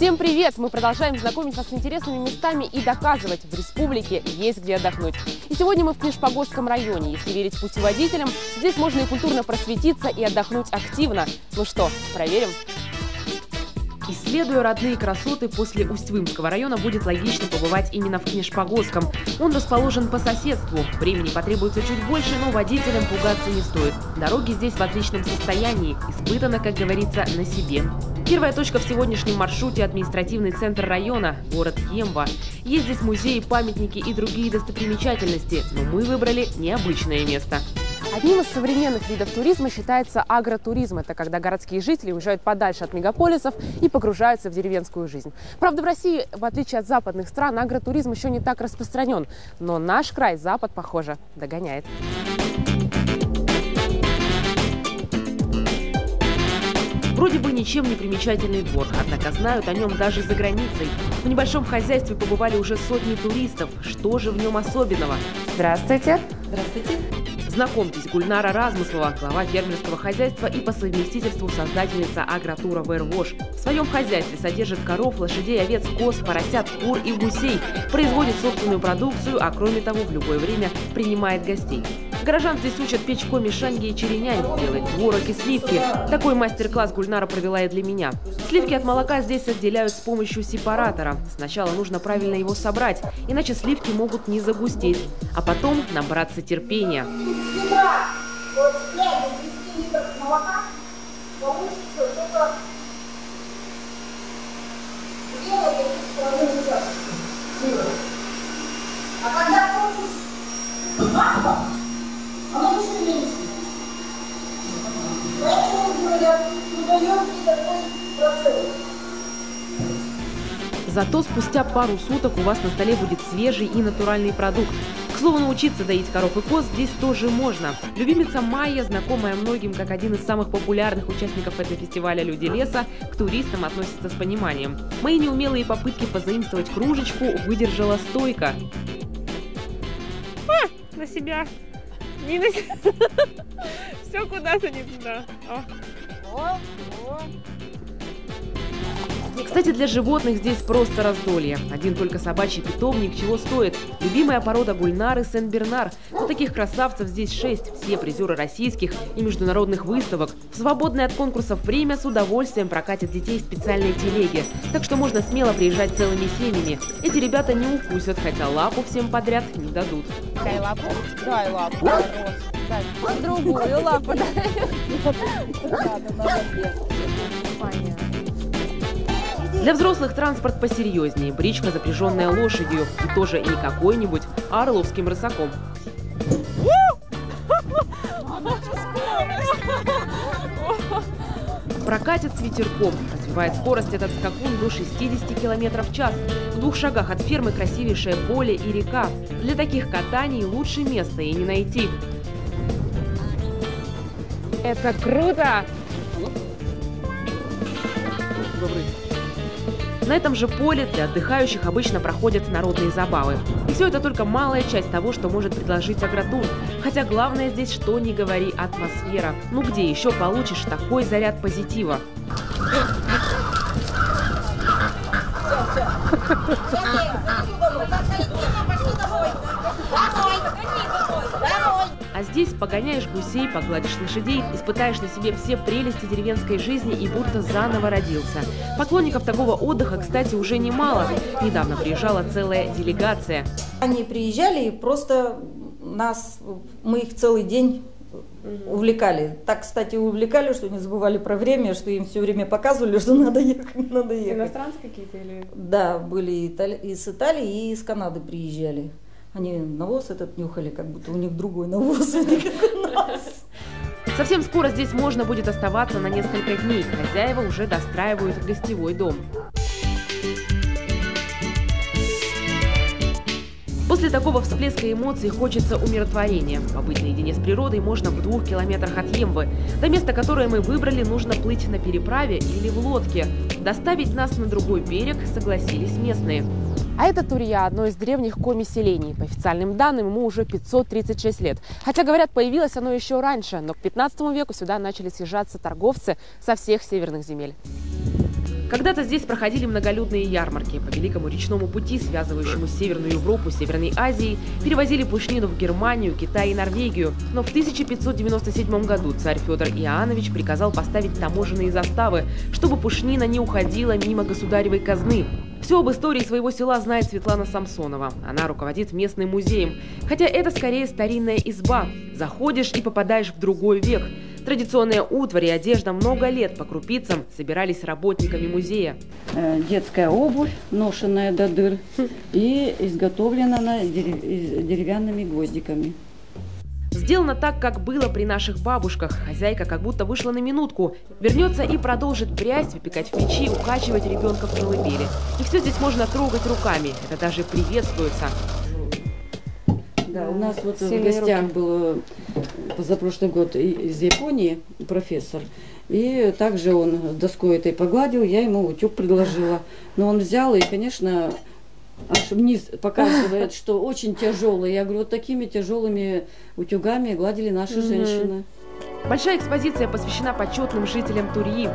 Всем привет! Мы продолжаем знакомить вас с интересными местами и доказывать, в республике есть где отдохнуть. И сегодня мы в Книжпогосском районе. Если верить путеводителям, здесь можно и культурно просветиться, и отдохнуть активно. Ну что, проверим? Исследуя родные красоты, после Усть-Вымского района будет логично побывать именно в Книжпогосском. Он расположен по соседству. Времени потребуется чуть больше, но водителям пугаться не стоит. Дороги здесь в отличном состоянии, испытано, как говорится, на себе. Первая точка в сегодняшнем маршруте – административный центр района, город Емва. Есть здесь музеи, памятники и другие достопримечательности, но мы выбрали необычное место. Одним из современных видов туризма считается агротуризм. Это когда городские жители уезжают подальше от мегаполисов и погружаются в деревенскую жизнь. Правда, в России, в отличие от западных стран, агротуризм еще не так распространен. Но наш край Запад, похоже, догоняет. Вроде бы ничем не примечательный двор, однако знают о нем даже за границей. В небольшом хозяйстве побывали уже сотни туристов. Что же в нем особенного? Здравствуйте. Здравствуйте. Знакомьтесь, Гульнара Размыслова, глава фермерского хозяйства и по совместительству создательница агротура ВРВОЖ. В своем хозяйстве содержит коров, лошадей, овец, коз, поросят, кур и гусей. Производит собственную продукцию, а кроме того в любое время принимает гостей. Горожан здесь учат печь коми, шанги и черенянь, делать творог и сливки. Такой мастер-класс Гульнара провела и для меня. Сливки от молока здесь отделяют с помощью сепаратора. Сначала нужно правильно его собрать, иначе сливки могут не загустеть, а потом набраться терпения. Вот 5-10 литров молока получится только 2,5 чашечки. А когда получишь масло, оно еще меньше. Поэтому говорят, трудоемкий такой процесс. Зато спустя пару суток у вас на столе будет свежий и натуральный продукт. К слову, научиться доить коров и коз здесь тоже можно. Любимица Майя, знакомая многим как один из самых популярных участников этого фестиваля «Люди леса», к туристам относится с пониманием. Мои неумелые попытки позаимствовать кружечку выдержала стойко. На себя. Не на себя. Все куда-то не туда. Кстати, для животных здесь просто раздолье. Один только собачий питомник чего стоит. Любимая порода Гульнары – Сен-Бернар. Но таких красавцев здесь 6. Все призеры российских и международных выставок. В свободное от конкурсов время с удовольствием прокатят детей в специальной телеге. Так что можно смело приезжать целыми семьями. Эти ребята не укусят, хотя лапу всем подряд не дадут. Дай лапу. Дай лапу. Дай другую лапу. Понятно. Для взрослых транспорт посерьезнее. Бричка, запряженная лошадью. И тоже не какой-нибудь, а орловским рысаком. Прокатит с ветерком. Развивает скорость этот скакун до 60 км в час. В 2 шагах от фермы красивейшее поле и река. Для таких катаний лучше места и не найти. Это круто! На этом же поле для отдыхающих обычно проходят народные забавы. И все это только малая часть того, что может предложить агротур. Хотя главное здесь, что ни говори, атмосфера. Ну где еще получишь такой заряд позитива? А здесь погоняешь гусей, погладишь лошадей, испытаешь на себе все прелести деревенской жизни и будто заново родился. Поклонников такого отдыха, кстати, уже немало. Недавно приезжала целая делегация. Они приезжали и просто мы их целый день увлекали. Так, кстати, увлекали, что не забывали про время, что им все время показывали, что надо ехать, надо ехать. Иностранцы какие-то или? Да, были и с Италии, и из Канады приезжали. Они навоз этот нюхали, как будто у них другой навоз, а не как у нас. Совсем скоро здесь можно будет оставаться на несколько дней. Хозяева уже достраивают гостевой дом. После такого всплеска эмоций хочется умиротворения. Побыть наедине с природой можно в 2 километрах от Емвы. До места, которое мы выбрали, нужно плыть на переправе или в лодке. Доставить нас на другой берег согласились местные. А это Турья, одно из древних коми-селений. По официальным данным, ему уже 536 лет. Хотя, говорят, появилось оно еще раньше, но к 15 веку сюда начали съезжаться торговцы со всех северных земель. Когда-то здесь проходили многолюдные ярмарки. По Великому речному пути, связывающему Северную Европу с Северной Азией, перевозили пушнину в Германию, Китай и Норвегию. Но в 1597 году царь Федор Иоаннович приказал поставить таможенные заставы, чтобы пушнина не уходила мимо государевой казны. Все об истории своего села знает Светлана Самсонова. Она руководит местным музеем. Хотя это скорее старинная изба. Заходишь и попадаешь в другой век. Традиционная утварь и одежда много лет по крупицам собирались работниками музея. Детская обувь, ношенная до дыр, и изготовлена она деревянными гвоздиками. Сделано так, как было при наших бабушках. Хозяйка как будто вышла на минутку. Вернется и продолжит прясть, выпекать в печи, укачивать ребенка в колыбели. И все здесь можно трогать руками. Это даже приветствуется. Да, у нас вот в гостях был позапрошлый год из Японии профессор. И также он доской этой погладил, я ему утюг предложила. Но он взял и, конечно, аж вниз показывает, что очень тяжелый. Я говорю, вот такими тяжелыми утюгами гладили наши женщины. Большая экспозиция посвящена почетным жителям Турьи.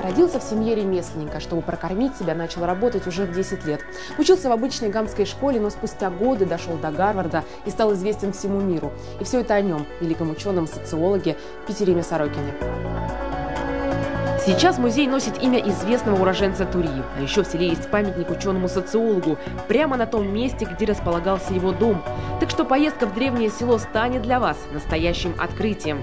Родился в семье ремесленника. Чтобы прокормить себя, начал работать уже в 10 лет. Учился в обычной гамской школе, но спустя годы дошел до Гарварда и стал известен всему миру. И все это о нем, великом ученом-социологе Петериме Сорокине. Сейчас музей носит имя известного уроженца Турьи. А еще в селе есть памятник ученому-социологу, прямо на том месте, где располагался его дом. Так что поездка в древнее село станет для вас настоящим открытием.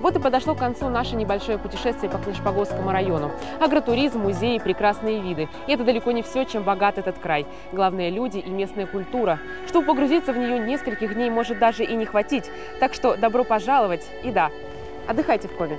Вот и подошло к концу наше небольшое путешествие по Книжпогосскому району. Агротуризм, музеи, прекрасные виды. И это далеко не все, чем богат этот край. Главное – люди и местная культура. Чтобы погрузиться в нее, нескольких дней может даже и не хватить. Так что добро пожаловать и да, отдыхайте в Кове.